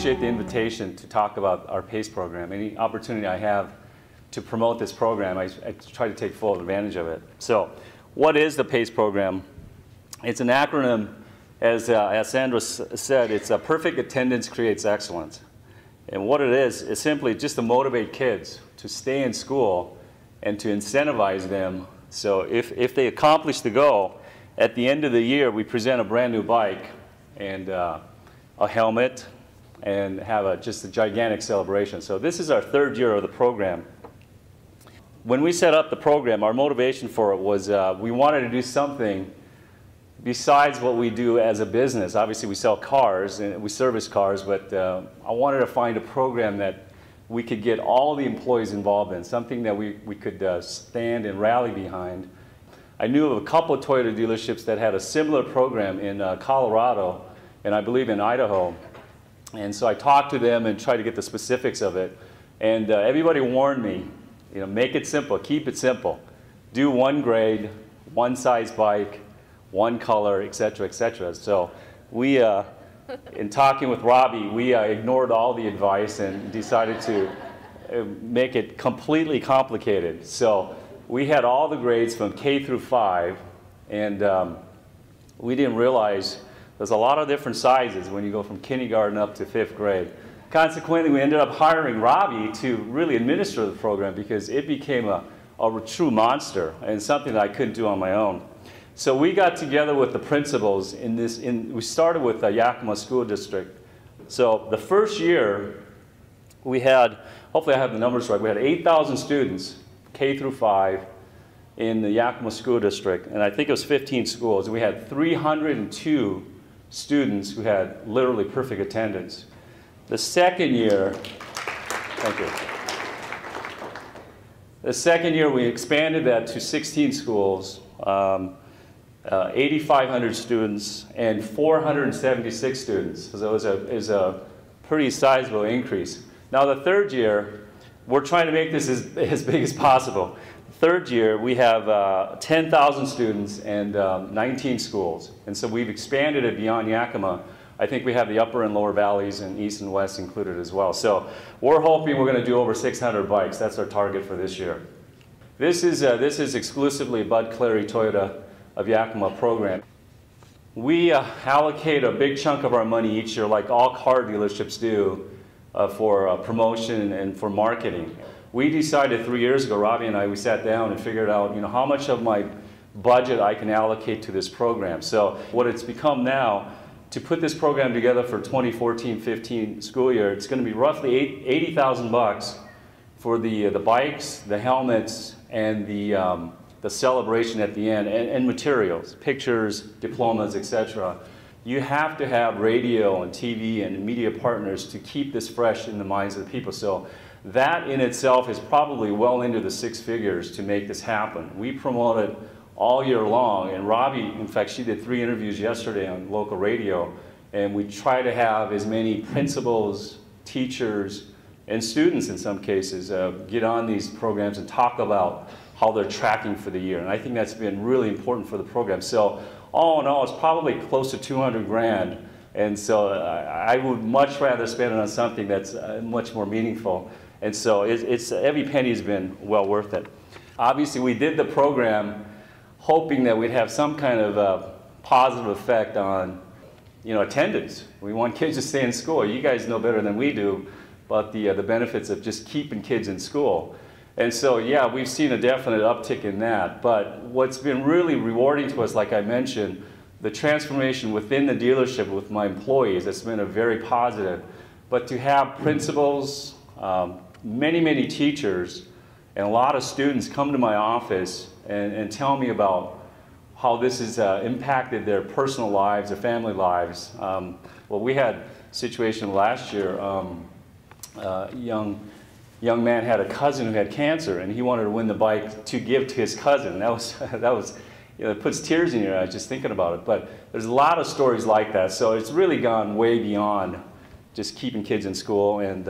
appreciate the invitation to talk about our PACE program. Any opportunity I have to promote this program, I try to take full advantage of it. So, what is the PACE program? It's an acronym, as Sandra said, it's a perfect attendance creates excellence. And what it is simply just to motivate kids to stay in school and to incentivize them. So if they accomplish the goal, at the end of the year, we present a brand new bike and a helmet and have just a gigantic celebration. So this is our third year of the program. When we set up the program, our motivation for it was we wanted to do something besides what we do as a business. Obviously, we sell cars and we service cars, but I wanted to find a program that we could get all the employees involved in, something that we could stand and rally behind. I knew of a couple of Toyota dealerships that had a similar program in Colorado and I believe in Idaho. And so I talked to them and tried to get the specifics of it. And everybody warned me, make it simple, keep it simple. Do one grade, one size bike, one color, et cetera, et cetera. So we, in talking with Robbie, we ignored all the advice and decided to make it completely complicated. So we had all the grades from K through 5, and we didn't realize there's a lot of different sizes when you go from kindergarten up to 5th grade. Consequently, we ended up hiring Robbie to really administer the program because it became a true monster and something that I couldn't do on my own. So we got together with the principals we started with the Yakima School District. So the first year we had, hopefully I have the numbers right, we had 8,000 students, K through 5, in the Yakima School District, and I think it was 15 schools. We had 302 students who had literally perfect attendance. The second year, thank you. The second year we expanded that to 16 schools. 8,500 students and 476 students. So it was a pretty sizable increase. Now the third year, we're trying to make this as big as possible. Third year, we have 10,000 students and 19 schools. And so we've expanded it beyond Yakima. I think we have the upper and lower valleys and east and west included as well. So we're hoping we're going to do over 600 bikes. That's our target for this year. This is exclusively Bud Clary Toyota of Yakima program. We allocate a big chunk of our money each year, like all car dealerships do, for promotion and for marketing. We decided 3 years ago, Robbie and I, we sat down and figured out, how much of my budget I can allocate to this program. So what it's become now, to put this program together for 2014-15 school year, it's going to be roughly $80,000 for the bikes, the helmets, and the celebration at the end, and materials, pictures, diplomas, etc. You have to have radio and TV and media partners to keep this fresh in the minds of the people. So that in itself is probably well into the 6 figures to make this happen. We promote it all year long, and Robbie, in fact, she did 3 interviews yesterday on local radio, and we try to have as many principals, teachers, and students in some cases get on these programs and talk about how they're tracking for the year. And I think that's been really important for the program. So all in all, it's probably close to 200 grand. And so I would much rather spend it on something that's much more meaningful. And so every penny has been well worth it. Obviously, we did the program hoping that we'd have some kind of positive effect on attendance. We want kids to stay in school. You guys know better than we do about the benefits of just keeping kids in school. And so, yeah, we've seen a definite uptick in that. But what's been really rewarding to us, like I mentioned, the transformation within the dealership with my employees, it's been a very positive. But to have principals, many teachers, and a lot of students come to my office and tell me about how this has impacted their personal lives, their family lives. Well, we had a situation last year, young man had a cousin who had cancer, and he wanted to win the bike to give to his cousin. That was it puts tears in your eyes just thinking about it. But there's a lot of stories like that. So it's really gone way beyond just keeping kids in school, and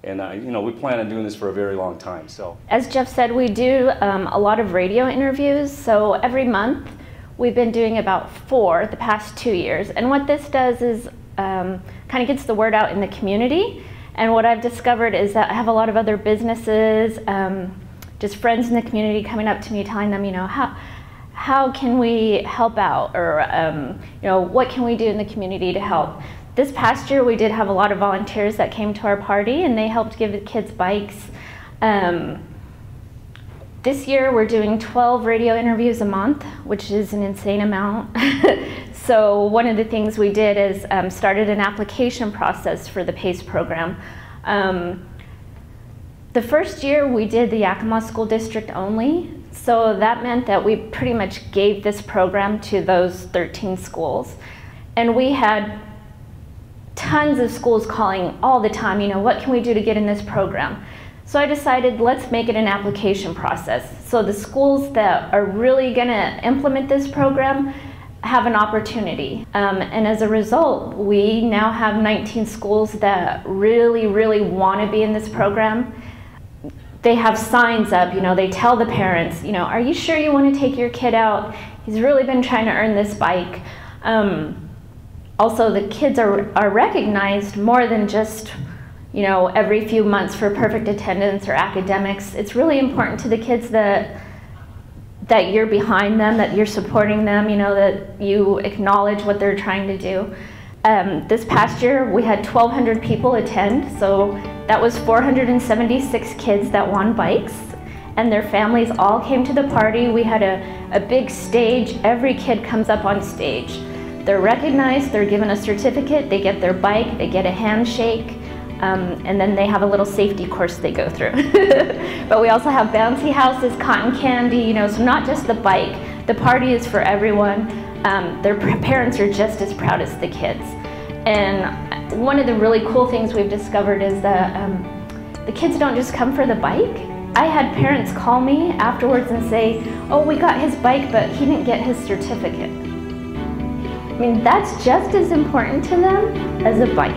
we plan on doing this for a very long time. So, as Jeff said, we do a lot of radio interviews. So every month, we've been doing about 4 the past 2 years. And what this does is kind of gets the word out in the community. And what I've discovered is that I have a lot of other businesses, just friends in the community coming up to me telling them, you know, how can we help out, or you know, what can we do in the community to help? This past year we did have a lot of volunteers that came to our party and they helped give the kids bikes. This year we're doing 12 radio interviews a month, which is an insane amount. So one of the things we did is started an application process for the PACE program. The first year we did the Yakima School District only, so that meant that we pretty much gave this program to those 13 schools. And we had tons of schools calling all the time, you know, what can we do to get in this program? So I decided, let's make it an application process. So the schools that are really gonna implement this program have an opportunity. And as a result, we now have 19 schools that really, really wanna be in this program. They have signs up, you know, they tell the parents, you know, are you sure you wanna take your kid out? He's really been trying to earn this bike. Also, the kids are recognized more than just, you know, every few months for perfect attendance or academics. It's really important to the kids that you're behind them, that you're supporting them, you know, that you acknowledge what they're trying to do. This past year, we had 1,200 people attend, so that was 476 kids that won bikes, and their families all came to the party. We had a big stage. Every kid comes up on stage. They're recognized, they're given a certificate, they get their bike, they get a handshake, and then they have a little safety course they go through. But we also have bouncy houses, cotton candy, you know, so not just the bike. The party is for everyone. Their parents are just as proud as the kids. And one of the really cool things we've discovered is that the kids don't just come for the bike. I had parents call me afterwards and say, oh, we got his bike, but he didn't get his certificate. I mean, that's just as important to them as a bike.